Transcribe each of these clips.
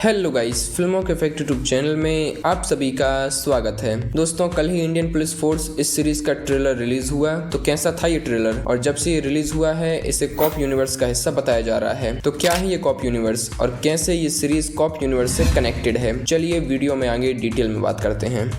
Hello guys, फिल्मों के fact YouTube channel में आप सभी का स्वागत है। दोस्तों, कल ही इंडियन पुलिस फोर्स इस सीरीज का ट्रेलर रिलीज हुआ। तो कैसा था ये ट्रेलर, और जब से ये रिलीज हुआ है इसे कॉप यूनिवर्स का हिस्सा बताया जा रहा है। तो क्या है ये कॉप यूनिवर्स और कैसे ये सीरीज कॉप यूनिवर्स से कनेक्टेड है, चलिए वीडियो में आगे डिटेल में बात करते हैं।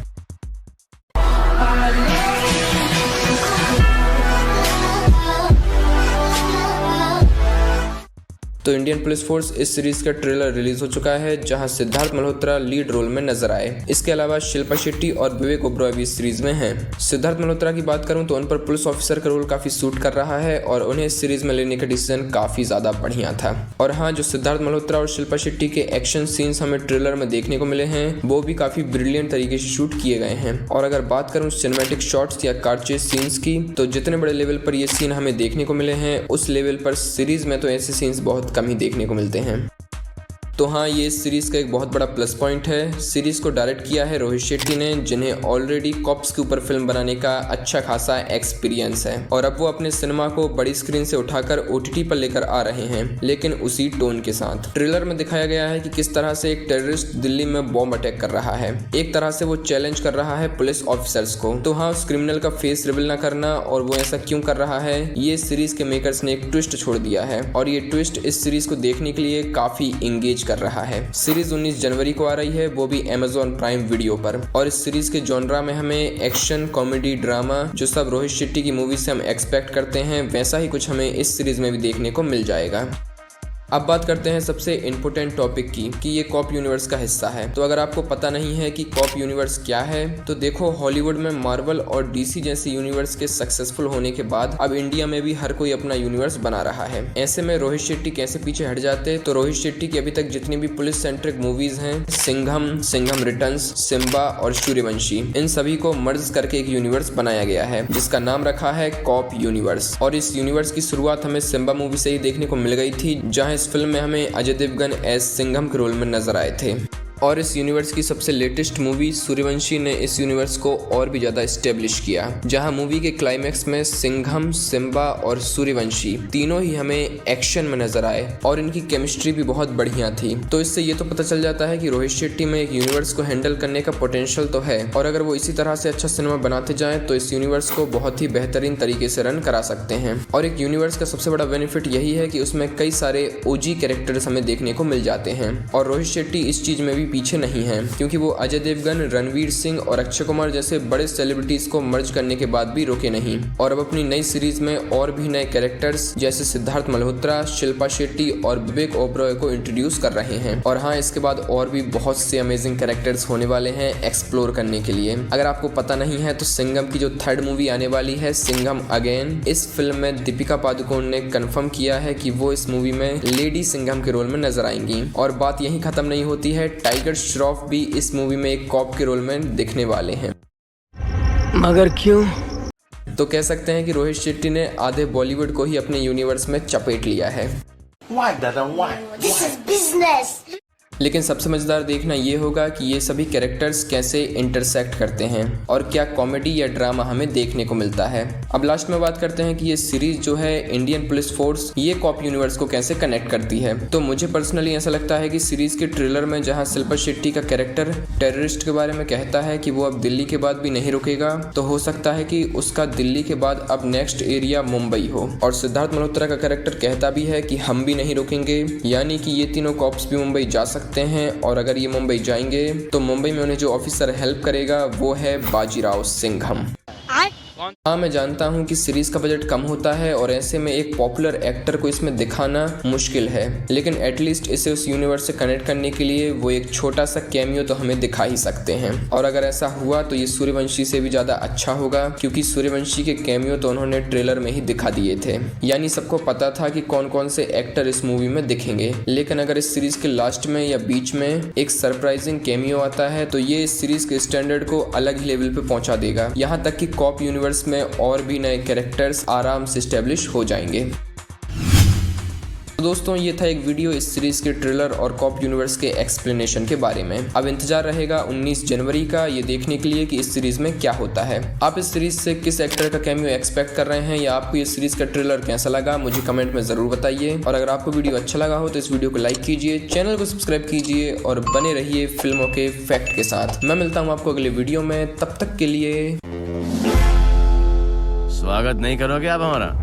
तो इंडियन पुलिस फोर्स इस सीरीज का ट्रेलर रिलीज हो चुका है, जहां सिद्धार्थ मल्होत्रा लीड रोल में नजर आए। इसके अलावा शिल्पा शेट्टी और विवेक ओबरॉय भी इस सीरीज में हैं। सिद्धार्थ मल्होत्रा की बात करूं तो उन पर पुलिस ऑफिसर का रोल काफी सूट कर रहा है और उन्हें इस सीरीज में लेने का डिसीजन काफी ज्यादा बढ़िया था। और हाँ, जो सिद्धार्थ मल्होत्रा और शिल्पा शेट्टी के एक्शन सीन्स हमें ट्रेलर में देखने को मिले हैं वो भी काफी ब्रिलियंट तरीके से शूट किए गए हैं। और अगर बात करूं सिनेमैटिक शॉट्स या कार चेस सीन्स की, तो जितने बड़े लेवल पर ये सीन हमें देखने को मिले हैं उस लेवल पर सीरीज में तो ऐसे सीन्स बहुत कम ही देखने को मिलते हैं। तो हाँ, ये इस सीरीज का एक बहुत बड़ा प्लस पॉइंट है। सीरीज को डायरेक्ट किया है रोहित शेट्टी ने, जिन्हें ऑलरेडी कॉप्स के ऊपर फिल्म बनाने का अच्छा खासा एक्सपीरियंस है। और अब वो अपने सिनेमा को बड़ी स्क्रीन से उठाकर OTT पर लेकर आ रहे हैं, लेकिन उसी टोन के साथ। ट्रेलर में दिखाया गया है कि किस तरह से एक टेररिस्ट दिल्ली में बॉम्ब अटैक कर रहा है। एक तरह से वो चैलेंज कर रहा है पुलिस ऑफिसर्स को। तो हाँ, उस क्रिमिनल का फेस रिवील न करना और वो ऐसा क्यों कर रहा है, ये सीरीज के मेकर्स ने एक ट्विस्ट छोड़ दिया है। और ये ट्विस्ट इस सीरीज को देखने के लिए काफी इंगेज कर रहा है। सीरीज 19 जनवरी को आ रही है, वो भी Amazon प्राइम वीडियो पर। और इस सीरीज के जॉनरा में हमें एक्शन, कॉमेडी, ड्रामा, जो सब रोहित शेट्टी की मूवी से हम एक्सपेक्ट करते हैं, वैसा ही कुछ हमें इस सीरीज में भी देखने को मिल जाएगा। अब बात करते हैं सबसे इम्पोर्टेंट टॉपिक की कि ये कॉप यूनिवर्स का हिस्सा है। तो अगर आपको पता नहीं है कि कॉप यूनिवर्स क्या है, तो देखो, हॉलीवुड में मार्वल और DC जैसे यूनिवर्स के सक्सेसफुल होने के बाद अब इंडिया में भी हर कोई अपना यूनिवर्स बना रहा है। ऐसे में रोहित शेट्टी कैसे पीछे हट जाते। तो रोहित शेट्टी की अभी तक जितनी भी पुलिस सेंट्रिक मूवीज हैं, सिंघम रिटर्न्स, सिम्बा और सूर्यवंशी, इन सभी को मर्ज करके एक यूनिवर्स बनाया गया है जिसका नाम रखा है कॉप यूनिवर्स। और इस यूनिवर्स की शुरुआत हमें सिम्बा मूवी से ही देखने को मिल गई थी, जहाँ इस फिल्म में हमें अजय देवगन एज सिंघम के रोल में नजर आए थे। और इस यूनिवर्स की सबसे लेटेस्ट मूवी सूर्यवंशी ने इस यूनिवर्स को और भी ज़्यादा एस्टेब्लिश किया, जहां मूवी के क्लाइमैक्स में सिंघम, सिम्बा और सूर्यवंशी तीनों ही हमें एक्शन में नजर आए और इनकी केमिस्ट्री भी बहुत बढ़िया थी। तो इससे ये तो पता चल जाता है कि रोहित शेट्टी में एक यूनिवर्स को हैंडल करने का पोटेंशियल तो है, और अगर वो इसी तरह से अच्छा सिनेमा बनाते जाएं तो इस यूनिवर्स को बहुत ही बेहतरीन तरीके से रन करा सकते हैं। और एक यूनिवर्स का सबसे बड़ा बेनिफिट यही है कि उसमें कई सारे OG कैरेक्टर्स हमें देखने को मिल जाते हैं। और रोहित शेट्टी इस चीज में भी पीछे नहीं है, क्योंकि वो अजय देवगन, रणवीर सिंह और अक्षय कुमार जैसे बड़े सेलिब्रिटीज को मर्ज करने के बाद भी रुके नहीं, और अब अपनी नई सीरीज में और भी नए कैरेक्टर्स जैसे सिद्धार्थ मल्होत्रा, शिल्पा शेट्टी और विवेक ओबरॉय को इंट्रोड्यूस कर रहे हैं। और हाँ, इसके बाद और भी बहुत से अमेजिंग कैरेक्टर्स होने वाले हैं एक्सप्लोर करने के लिए। अगर आपको पता नहीं है तो सिंघम की जो 3rd मूवी आने वाली है, सिंघम अगेन, इस फिल्म में दीपिका पादुकोण ने कंफर्म किया है कि वो इस मूवी में लेडी सिंघम के रोल में नजर आएंगी। और बात यहीं खत्म नहीं होती है, टाइगर श्रॉफ भी इस मूवी में एक कॉप के रोल में दिखने वाले हैं। मगर क्यों? तो कह सकते हैं कि रोहित शेट्टी ने आधे बॉलीवुड को ही अपने यूनिवर्स में चपेट लिया है। Why, Dada? Why? This is business. लेकिन सबसे मजेदार देखना ये होगा कि ये सभी कैरेक्टर्स कैसे इंटरसेक्ट करते हैं और क्या कॉमेडी या ड्रामा हमें देखने को मिलता है। अब लास्ट में बात करते हैं कि ये सीरीज जो है इंडियन पुलिस फोर्स, ये कॉप यूनिवर्स को कैसे कनेक्ट करती है। तो मुझे पर्सनली ऐसा लगता है कि सीरीज के ट्रेलर में जहां शिल्पा शेट्टी का कैरेक्टर टेररिस्ट के बारे में कहता है कि वो अब दिल्ली के बाद भी नहीं रुकेगा, तो हो सकता है कि उसका दिल्ली के बाद अब नेक्स्ट एरिया मुंबई हो। और सिद्धार्थ मल्होत्रा का कैरेक्टर कहता भी है कि हम भी नहीं रुकेंगे, यानी कि ये तीनों कॉप्स भी मुंबई जा सकते हैं। और अगर ये मुंबई जाएंगे तो मुंबई में उन्हें जो ऑफिसर हेल्प करेगा वो है बाजीराव सिंघम। हाँ, मैं जानता हूँ कि सीरीज का बजट कम होता है और ऐसे में एक पॉपुलर एक्टर को इसमें दिखाना मुश्किल है, लेकिन एटलीस्ट इसे उस यूनिवर्स से कनेक्ट करने के लिए वो एक छोटा सा कैमियो तो हमें दिखा ही सकते हैं। और अगर ऐसा हुआ तो ये सूर्यवंशी से भी ज्यादा अच्छा होगा, क्योंकि सूर्यवंशी के कैमियो तो उन्होंने ट्रेलर में ही दिखा दिए थे, यानी सबको पता था कि कौन कौन से एक्टर इस मूवी में दिखेंगे। लेकिन अगर इस सीरीज के लास्ट में या बीच में एक सरप्राइजिंग कैमियो आता है तो ये इस सीरीज के स्टैंडर्ड को अलग ही लेवल पे पहुंचा देगा, यहाँ तक कि कॉप यूनिवर्स में और भी नए कैरेक्टर्स आराम से एस्टेब्लिश हो जाएंगे। तो दोस्तों ये था एक वीडियो इस सीरीज के ट्रेलर और कॉप यूनिवर्स के एक्सप्लेनेशन के बारे में। अब इंतजार रहेगा 19 जनवरी का ये देखने के लिए कि इस सीरीज में क्या होता है। आप इस सीरीज से किस एक्टर का कैमियो एक्सपेक्ट कर रहे हैं या आपको ये सीरीज का ट्रेलर कैसा लगा मुझे कमेंट में जरूर बताइए। और अगर आपको वीडियो अच्छा लगा हो तो इस वीडियो को लाइक कीजिए, चैनल को सब्सक्राइब कीजिए और बने रहिए फिल्मों के फैक्ट के साथ। मैं मिलता हूँ आपको अगले वीडियो में, तब तक के लिए स्वागत नहीं करोगे आप हमारा?